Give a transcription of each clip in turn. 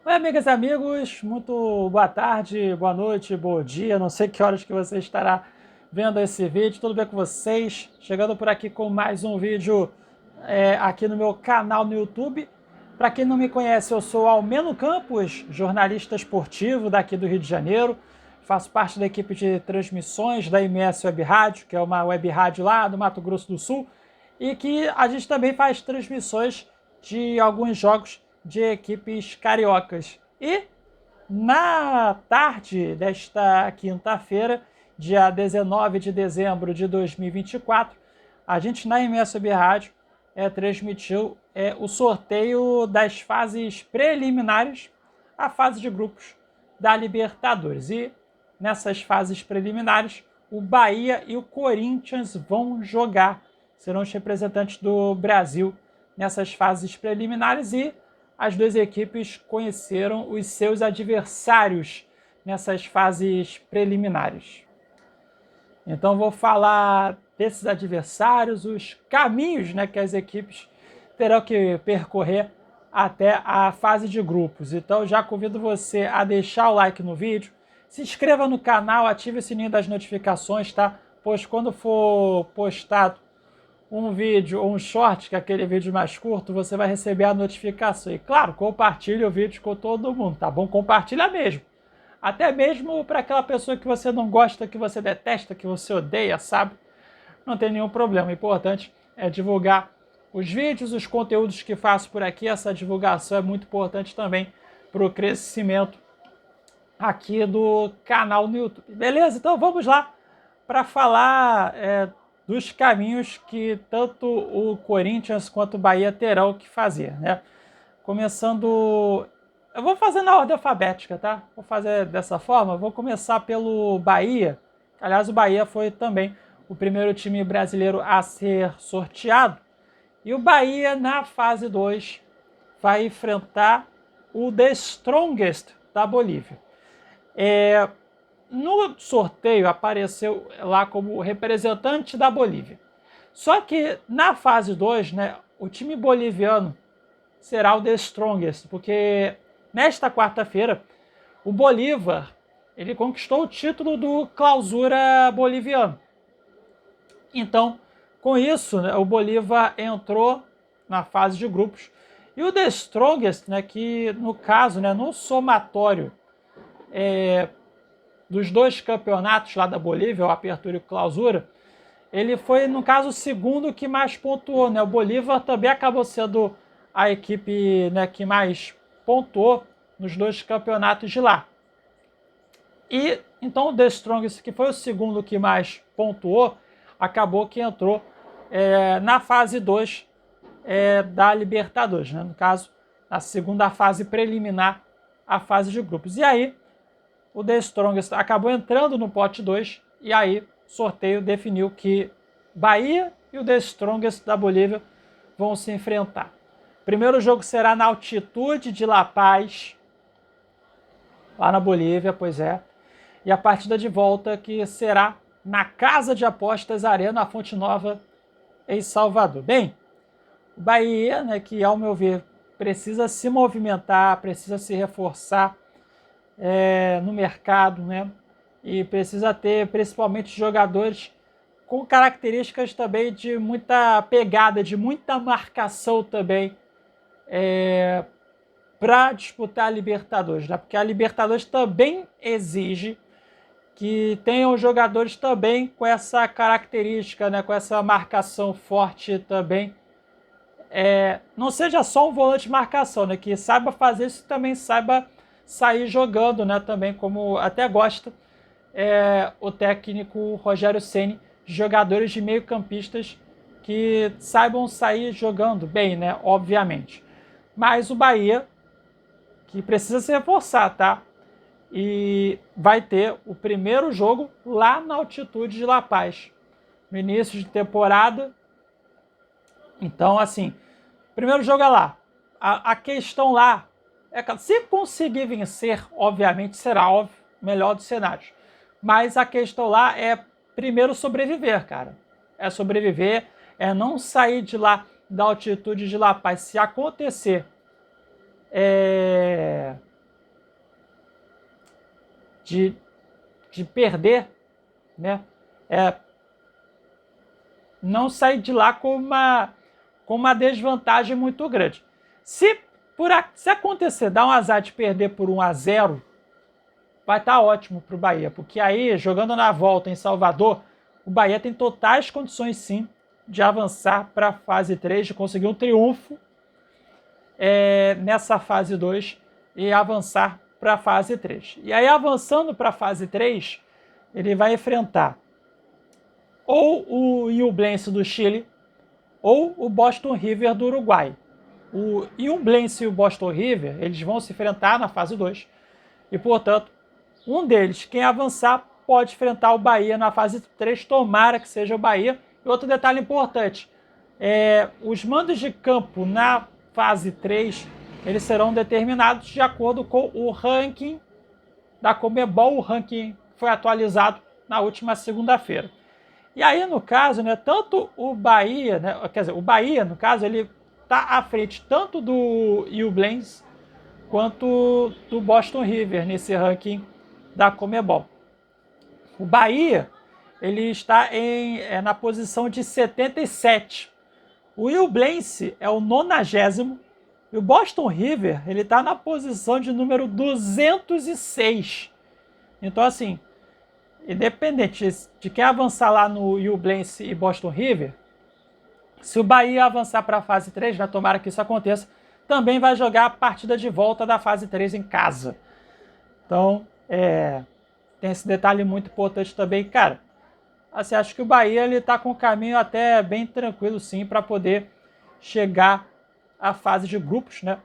Oi, amigas e amigos, muito boa tarde, boa noite, bom dia, não sei que horas que você estará vendo esse vídeo, tudo bem com vocês? Chegando por aqui com mais um vídeo aqui no meu canal no YouTube. Para quem não me conhece, eu sou Almeno Campos, jornalista esportivo daqui do Rio de Janeiro, faço parte da equipe de transmissões da MS Web Rádio, que é uma web rádio lá do Mato Grosso do Sul, e que a gente também faz transmissões de alguns jogos de equipes cariocas. E na tarde desta quinta-feira, dia 19 de dezembro de 2024, a gente na MS Web Rádio transmitiu o sorteio das fases preliminares à fase de grupos da Libertadores. E nessas fases preliminares, o Bahia e o Corinthians vão jogar, serão os representantes do Brasil nessas fases preliminares, e as duas equipes conheceram os seus adversários nessas fases preliminares. Então vou falar desses adversários, os caminhos, que as equipes terão que percorrer até a fase de grupos. Então já convido você a deixar o like no vídeo, se inscreva no canal, ative o sininho das notificações, tá? Pois quando for postado um vídeo ou um short, que é aquele vídeo mais curto, você vai receber a notificação. E claro, compartilhe o vídeo com todo mundo, tá bom? Compartilha mesmo. Até mesmo para aquela pessoa que você não gosta, que você detesta, que você odeia, sabe? Não tem nenhum problema. O importante é divulgar os vídeos, os conteúdos que faço por aqui. Essa divulgação é muito importante também para o crescimento aqui do canal no YouTube. Beleza? Então vamos lá para falar dos caminhos que tanto o Corinthians quanto o Bahia terão que fazer, né? Começando... Eu vou fazer na ordem alfabética, tá? Vou fazer dessa forma. Vou começar pelo Bahia. Aliás, o Bahia foi também o primeiro time brasileiro a ser sorteado. E o Bahia, na fase 2, vai enfrentar o The Strongest da Bolívia. No sorteio apareceu lá como representante da Bolívia. Só que na fase 2, o time boliviano será o The Strongest, porque nesta quarta-feira o Bolívar ele conquistou o título do Clausura boliviano. Então, com isso, o Bolívar entrou na fase de grupos. E o The Strongest, que no caso, no somatório dos dois campeonatos lá da Bolívia, o Apertura e o Clausura, ele foi, no caso, o segundo que mais pontuou. O Bolívar também acabou sendo a equipe que mais pontuou nos dois campeonatos de lá. E então o The Strongest, que foi o segundo que mais pontuou, acabou que entrou na fase 2 da Libertadores, no caso, na segunda fase preliminar, a fase de grupos. E aí, o The Strongest acabou entrando no pote 2, e aí o sorteio definiu que Bahia e o The Strongest da Bolívia vão se enfrentar. O primeiro jogo será na altitude de La Paz, lá na Bolívia, pois é. E a partida de volta que será na Casa de Apostas Arena Fonte Nova, em Salvador. Bem, o Bahia, que ao meu ver precisa se movimentar, precisa se reforçar no mercado, e precisa ter principalmente jogadores com características também de muita pegada, de muita marcação também, para disputar a Libertadores, porque a Libertadores também exige que tenham jogadores também com essa característica, com essa marcação forte também. Não seja só um volante de marcação, que saiba fazer isso, também saiba sair jogando, também, como até gosta o técnico Rogério Ceni, de jogadores de meio-campistas que saibam sair jogando bem, obviamente. Mas o Bahia, que precisa se reforçar, tá? E vai ter o primeiro jogo lá na altitude de La Paz, no início de temporada. Então, assim, primeiro jogo é lá. A questão lá é que, se conseguir vencer, obviamente será o melhor dos cenários. Mas a questão lá é primeiro sobreviver, cara. É sobreviver, é não sair de lá, da altitude de La Paz. Se acontecer de, de perder, né? Não sair de lá com uma desvantagem muito grande. Se acontecer, dar um azar de perder por 1-0, vai estar ótimo para o Bahia, porque aí, jogando na volta em Salvador, o Bahia tem totais condições, sim, de avançar para a fase 3, de conseguir um triunfo nessa fase 2 e avançar para a fase 3. E aí, avançando para a fase 3, ele vai enfrentar ou o Ñublense do Chile ou o Boston River do Uruguai. O Ñublense e o Boston River, eles vão se enfrentar na fase 2 e, portanto, um deles, quem avançar, pode enfrentar o Bahia na fase 3, tomara que seja o Bahia. E outro detalhe importante, os mandos de campo na fase 3, eles serão determinados de acordo com o ranking da Conmebol. O ranking foi atualizado na última segunda-feira. E aí, no caso, né, tanto o Bahia, né, quer dizer, o Bahia, no caso, ele está à frente tanto do Ñublense quanto do Boston River nesse ranking da Conmebol. O Bahia, ele está na posição de 77. O Ñublense é o 90º e o Boston River, ele está na posição de número 206. Então, assim, independente de quem avançar lá no Ñublense e Boston River, se o Bahia avançar para a fase 3, né, tomara que isso aconteça, também vai jogar a partida de volta da fase 3 em casa. Então, tem esse detalhe muito importante também, cara. Assim, acho que o Bahia ele tá com um caminho até bem tranquilo, sim, para poder chegar à fase de grupos, né?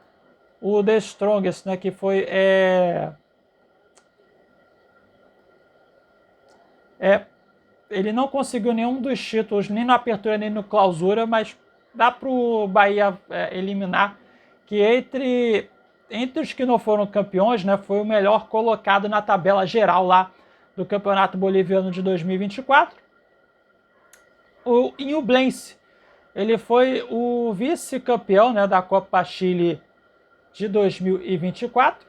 O The Strongest, né, que foi ele não conseguiu nenhum dos títulos, nem na apertura nem no clausura, mas dá para o Bahia eliminar que entre os que não foram campeões, né, foi o melhor colocado na tabela geral lá do Campeonato Boliviano de 2024. O Ñublense, ele foi o vice-campeão, né, da Copa Chile de 2024.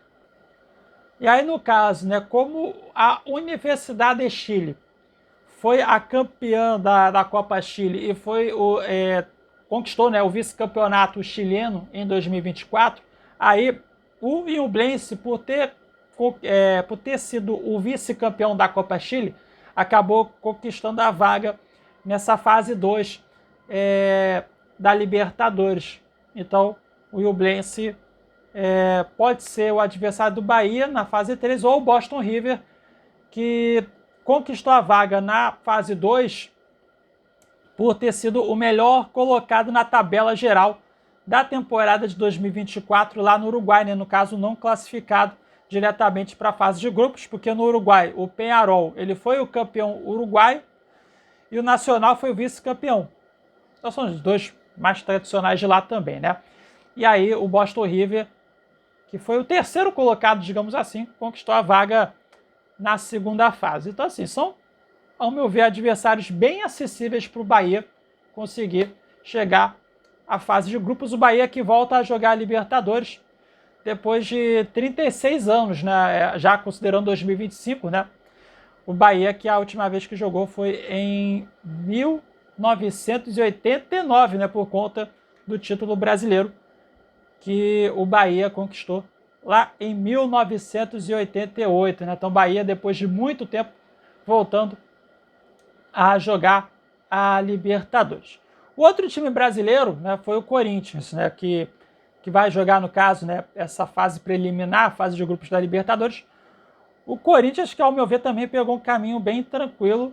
E aí, no caso, né, como a Universidade de Chile foi a campeã da Copa Chile e foi conquistou, né, o vice-campeonato chileno em 2024, aí o Ñublense, por ter sido o vice-campeão da Copa Chile, acabou conquistando a vaga nessa fase 2 da Libertadores. Então, o Ñublense pode ser o adversário do Bahia na fase 3 ou o Boston River, que conquistou a vaga na fase 2 por ter sido o melhor colocado na tabela geral da temporada de 2024 lá no Uruguai, né? No caso, não classificado diretamente para a fase de grupos, porque no Uruguai o Peñarol ele foi o campeão uruguaio e o Nacional foi o vice-campeão. Então são os dois mais tradicionais de lá também, né? E aí o Boston River, que foi o terceiro colocado, digamos assim, conquistou a vaga na segunda fase. Então, assim, são, ao meu ver, adversários bem acessíveis para o Bahia conseguir chegar à fase de grupos. O Bahia que volta a jogar a Libertadores depois de 36 anos, né? Já considerando 2025, né? O Bahia, que a última vez que jogou foi em 1989, né? Por conta do título brasileiro que o Bahia conquistou lá em 1988, né? Então, Bahia, depois de muito tempo, voltando a jogar a Libertadores. O outro time brasileiro, né, foi o Corinthians, né, que vai jogar, no caso, né, essa fase preliminar, a fase de grupos da Libertadores. O Corinthians, que ao meu ver também pegou um caminho bem tranquilo,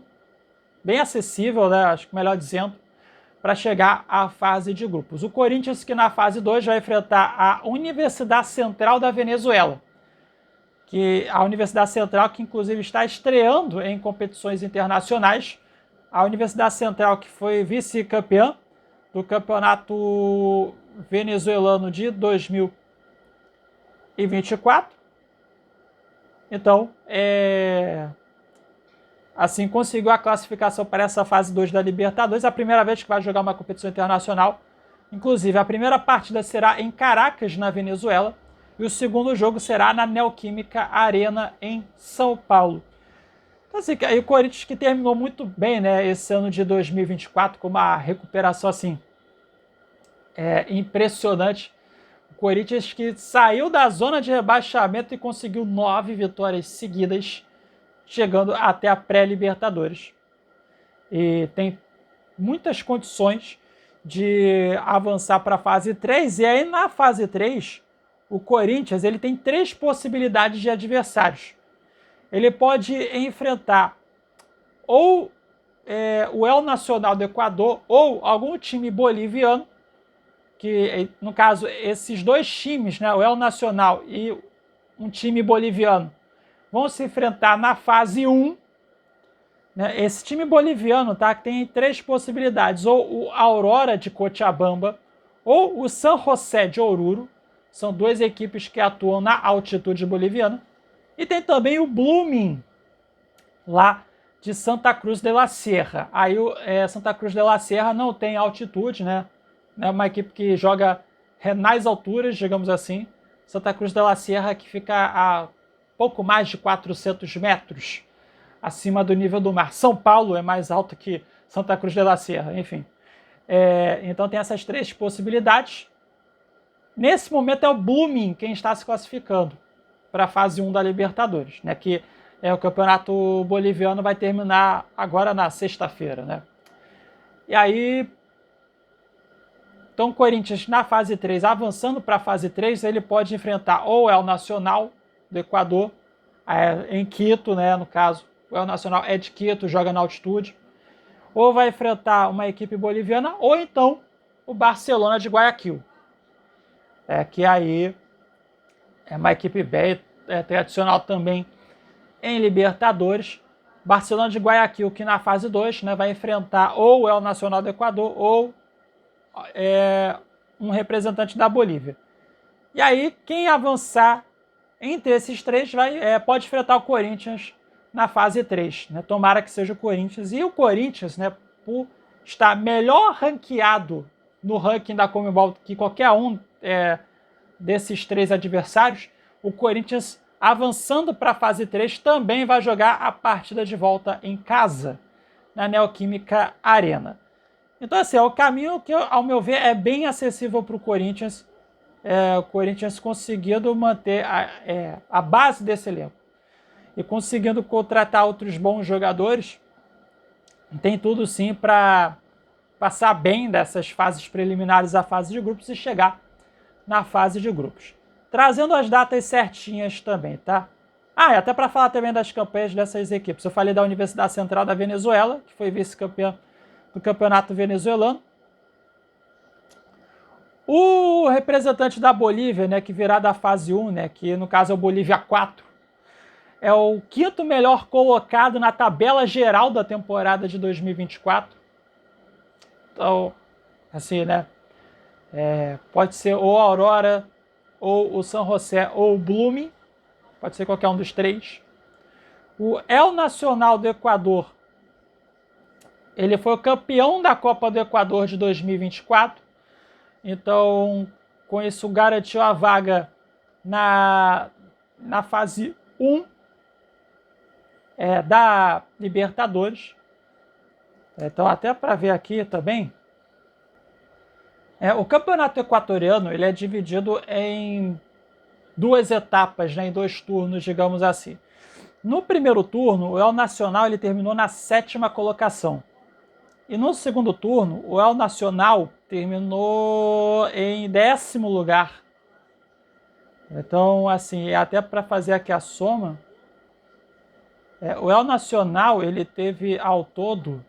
bem acessível, né, acho que melhor dizendo, para chegar à fase de grupos. O Corinthians, que na fase 2 vai enfrentar a Universidade Central da Venezuela, que a Universidade Central, que inclusive está estreando em competições internacionais, a Universidade Central, que foi vice-campeã do Campeonato Venezuelano de 2024. Então, assim, conseguiu a classificação para essa fase 2 da Libertadores, a primeira vez que vai jogar uma competição internacional. Inclusive, a primeira partida será em Caracas, na Venezuela, e o segundo jogo será na Neoquímica Arena em São Paulo. Então, assim, aí o Corinthians que terminou muito bem, né, esse ano de 2024 com uma recuperação assim impressionante. O Corinthians que saiu da zona de rebaixamento e conseguiu 9 vitórias seguidas, chegando até a pré-Libertadores. E tem muitas condições de avançar para a fase 3. E aí na fase 3, o Corinthians ele tem 3 possibilidades de adversários. Ele pode enfrentar ou o El Nacional do Equador ou algum time boliviano, que no caso esses dois times, né, o El Nacional e um time boliviano, vão se enfrentar na fase 1. Né? Esse time boliviano, tá, tem 3 possibilidades, ou o Aurora de Cochabamba ou o San José de Oruro. São 2 equipes que atuam na altitude boliviana. E tem também o Blooming, lá de Santa Cruz de la Sierra. Aí Santa Cruz de la Sierra não tem altitude, né? É uma equipe que joga nas alturas, digamos assim. Santa Cruz de la Sierra que fica a pouco mais de 400 metros acima do nível do mar. São Paulo é mais alto que Santa Cruz de la Sierra, enfim. Então tem essas 3 possibilidades. Nesse momento é o Blooming quem está se classificando para a fase 1 da Libertadores, né? Que o campeonato boliviano vai terminar agora na sexta-feira, né? E aí, então o Corinthians na fase 3, avançando para a fase 3, ele pode enfrentar ou o El Nacional do Equador, em Quito, né, no caso. O El Nacional é de Quito, joga na altitude. Ou vai enfrentar uma equipe boliviana, ou então o Barcelona de Guayaquil. Que aí é uma equipe bem tradicional também em Libertadores. Barcelona de Guayaquil, que na fase 2, né, vai enfrentar ou o El Nacional do Equador ou um representante da Bolívia. E aí, quem avançar entre esses 3 pode enfrentar o Corinthians na fase 3. Né? Tomara que seja o Corinthians. E o Corinthians, né, por estar melhor ranqueado no ranking da Conmebol que qualquer um desses 3 adversários, o Corinthians avançando para a fase 3 também vai jogar a partida de volta em casa, na Neoquímica Arena. Então, assim, é o caminho que, ao meu ver, é bem acessível para o Corinthians. O Corinthians conseguindo manter a base desse elenco e conseguindo contratar outros bons jogadores, tem tudo sim para passar bem dessas fases preliminares à fase de grupos e chegar na fase de grupos. Trazendo as datas certinhas também, tá? E até para falar também das campanhas dessas equipes. Eu falei da Universidade Central da Venezuela, que foi vice-campeã do campeonato venezuelano. O representante da Bolívia, né, que virá da fase 1, né, que no caso é o Bolívia 4, é o 5º melhor colocado na tabela geral da temporada de 2024. Então, assim, né, pode ser ou a Aurora, ou o San José, ou o Blooming, pode ser qualquer um dos 3. O El Nacional do Equador, ele foi o campeão da Copa do Equador de 2024, então com isso garantiu a vaga na fase 1 da Libertadores. Então até para ver aqui também, o campeonato equatoriano ele é dividido em 2 etapas, né, em 2 turnos, digamos assim. No primeiro turno, o El Nacional ele terminou na 7ª colocação. E no segundo turno, o El Nacional terminou em 10º lugar. Então, assim, até para fazer aqui a soma, o El Nacional ele teve ao todo,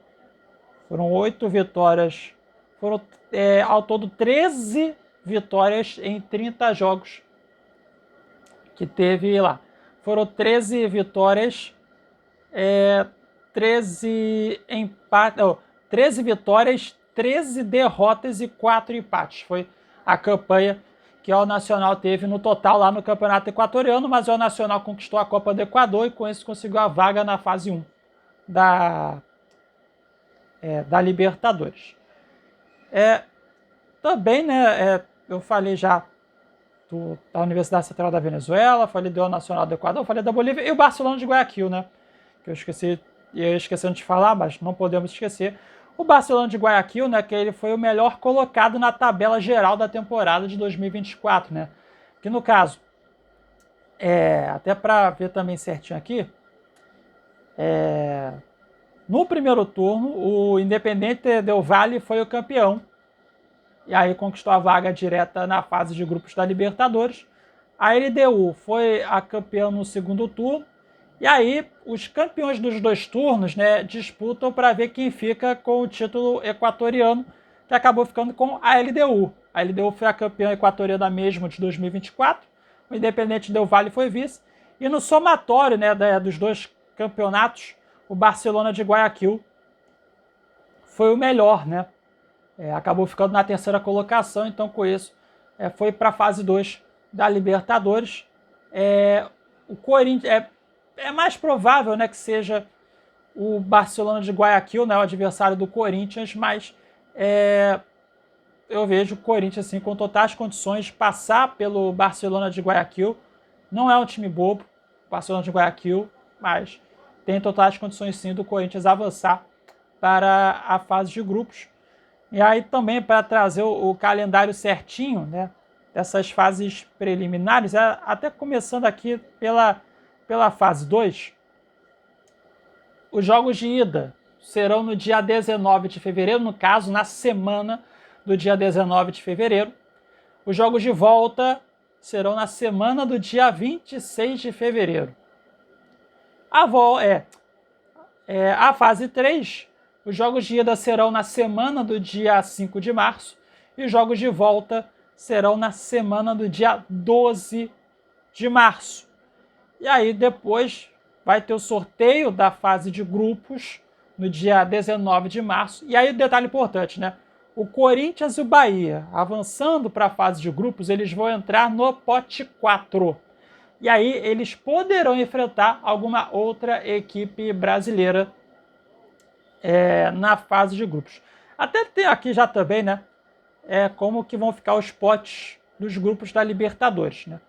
foram 8 vitórias, foram ao todo 13 vitórias em 30 jogos que teve lá. Foram 13 vitórias, 13 empates, 13 vitórias, 13 derrotas e 4 empates. Foi a campanha que o Nacional teve no total lá no Campeonato Equatoriano, mas o Nacional conquistou a Copa do Equador e com isso conseguiu a vaga na fase 1 da Libertadores. Também, né, eu falei já da Universidade Central da Venezuela, foi LDU Nacional do Equador, foi da Bolívia e o Barcelona de Guayaquil, né? Que eu esqueci de falar, mas não podemos esquecer. O Barcelona de Guayaquil, né, que ele foi o melhor colocado na tabela geral da temporada de 2024, né? Que no caso, até para ver também certinho aqui, no primeiro turno, o Independiente del Valle foi o campeão. E aí conquistou a vaga direta na fase de grupos da Libertadores. A LDU foi a campeã no segundo turno. E aí os campeões dos dois turnos, né, disputam para ver quem fica com o título equatoriano, que acabou ficando com a LDU. A LDU foi a campeã equatoriana mesmo de 2024. O Independente Del Valle foi vice. E no somatório, né, dos dois campeonatos, o Barcelona de Guayaquil foi o melhor, né? Acabou ficando na terceira colocação, então com isso foi para a fase 2 da Libertadores. O Corinthians é mais provável, né, que seja o Barcelona de Guayaquil, né, o adversário do Corinthians, mas eu vejo o Corinthians assim, com totais condições de passar pelo Barcelona de Guayaquil. Não é um time bobo, o Barcelona de Guayaquil, mas tem totais condições sim do Corinthians avançar para a fase de grupos. E aí também para trazer o calendário certinho, né, dessas fases preliminares, até começando aqui pela fase 2, os jogos de ida serão no dia 19 de fevereiro, no caso, na semana do dia 19 de fevereiro. Os jogos de volta serão na semana do dia 26 de fevereiro. A fase 3, os jogos de ida serão na semana do dia 5 de março e os jogos de volta serão na semana do dia 12 de março. E aí depois vai ter o sorteio da fase de grupos no dia 19 de março. E aí o detalhe importante, né? O Corinthians e o Bahia, avançando para a fase de grupos, eles vão entrar no pote 4. E aí eles poderão enfrentar alguma outra equipe brasileira na fase de grupos. Até tem aqui já também, né, como que vão ficar os potes dos grupos da Libertadores, né?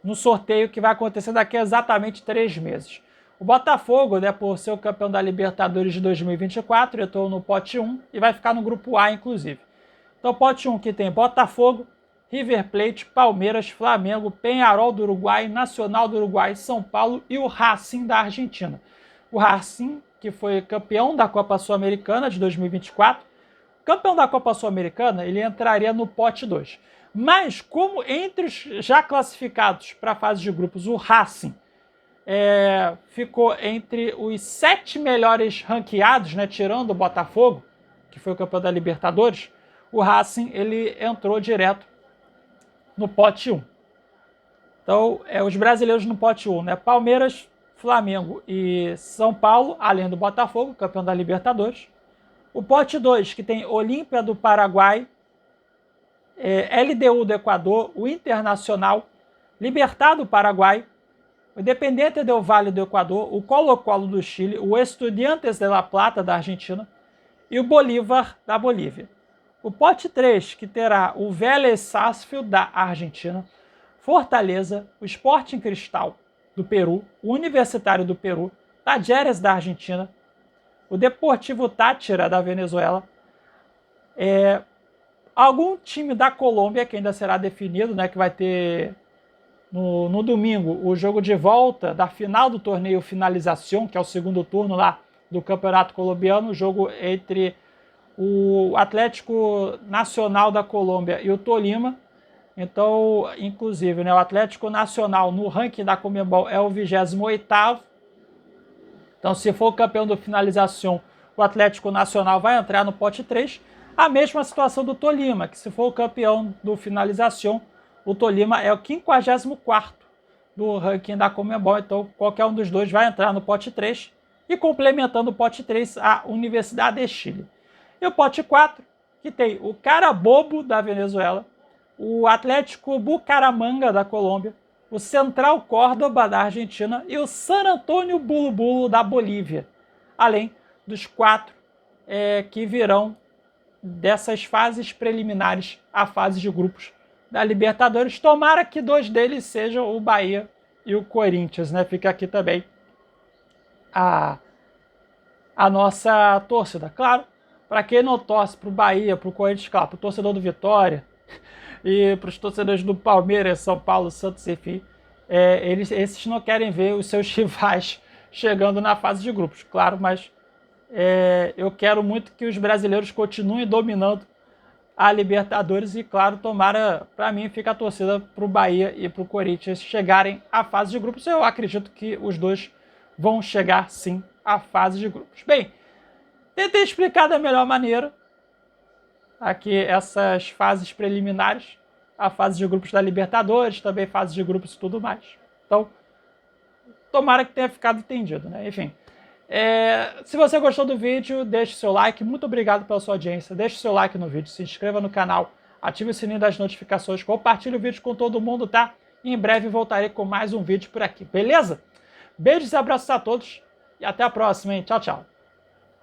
No sorteio que vai acontecer daqui a exatamente 3 meses. O Botafogo, né, por ser o campeão da Libertadores de 2024, entrou no pote 1 e vai ficar no grupo A, inclusive. Então, pote 1 que tem Botafogo, River Plate, Palmeiras, Flamengo, Peñarol do Uruguai, Nacional do Uruguai, São Paulo e o Racing da Argentina. O Racing, que foi campeão da Copa Sul-Americana de 2024, campeão da Copa Sul-Americana, ele entraria no pote 2. Mas, como entre os já classificados para a fase de grupos, o Racing ficou entre os 7 melhores ranqueados, né, tirando o Botafogo, que foi o campeão da Libertadores, o Racing ele entrou direto no pote 1. Então, os brasileiros no pote 1, né? Palmeiras, Flamengo e São Paulo, além do Botafogo, campeão da Libertadores. O pote 2, que tem Olímpia do Paraguai, LDU do Equador, o Internacional, Libertad do Paraguai, o Independiente del Valle do Equador, o Colo-Colo do Chile, o Estudiantes de La Plata da Argentina e o Bolívar da Bolívia. O pote 3, que terá o Vélez Sarsfield da Argentina, Fortaleza, o Sporting Cristal do Peru, o Universitário do Peru, Talleres da Argentina, o Deportivo Táchira da Venezuela, algum time da Colômbia, que ainda será definido, né, que vai ter no domingo o jogo de volta da final do torneio Finalização, que é o segundo turno lá do Campeonato Colombiano, o jogo entre o Atlético Nacional da Colômbia e o Tolima. Então, inclusive, né, o Atlético Nacional no ranking da Conmebol é o 28º. Então, se for o campeão do Finalização, o Atlético Nacional vai entrar no pote 3. A mesma situação do Tolima, que se for o campeão do Finalização, o Tolima é o 54º do ranking da Conmebol. Então, qualquer um dos dois vai entrar no pote 3. E complementando o pote 3, a Universidade de Chile. E o pote 4, que tem o Carabobo da Venezuela, o Atlético Bucaramanga da Colômbia, o Central Córdoba da Argentina e o San Antonio Bulu Bulu da Bolívia, além dos 4 que virão dessas fases preliminares à fase de grupos da Libertadores. Tomara que 2 deles sejam o Bahia e o Corinthians, né? Fica aqui também a nossa torcida. Claro, para quem não torce para o Bahia, para o Corinthians, claro, para o torcedor do Vitória e para os torcedores do Palmeiras, São Paulo, Santos, enfim, esses não querem ver os seus rivais chegando na fase de grupos, claro, mas eu quero muito que os brasileiros continuem dominando a Libertadores e, claro, tomara, para mim, fica a torcida para o Bahia e para o Corinthians chegarem à fase de grupos. Eu acredito que os dois vão chegar, sim, à fase de grupos. Bem, tentei explicar da melhor maneira aqui essas fases preliminares, a fase de grupos da Libertadores, também fase de grupos e tudo mais. Então, tomara que tenha ficado entendido, né? Enfim, se você gostou do vídeo, deixe seu like. Muito obrigado pela sua audiência. Deixe seu like no vídeo, se inscreva no canal, ative o sininho das notificações, compartilhe o vídeo com todo mundo, tá? E em breve voltarei com mais um vídeo por aqui, beleza? Beijos e abraços a todos e até a próxima, hein? Tchau, tchau.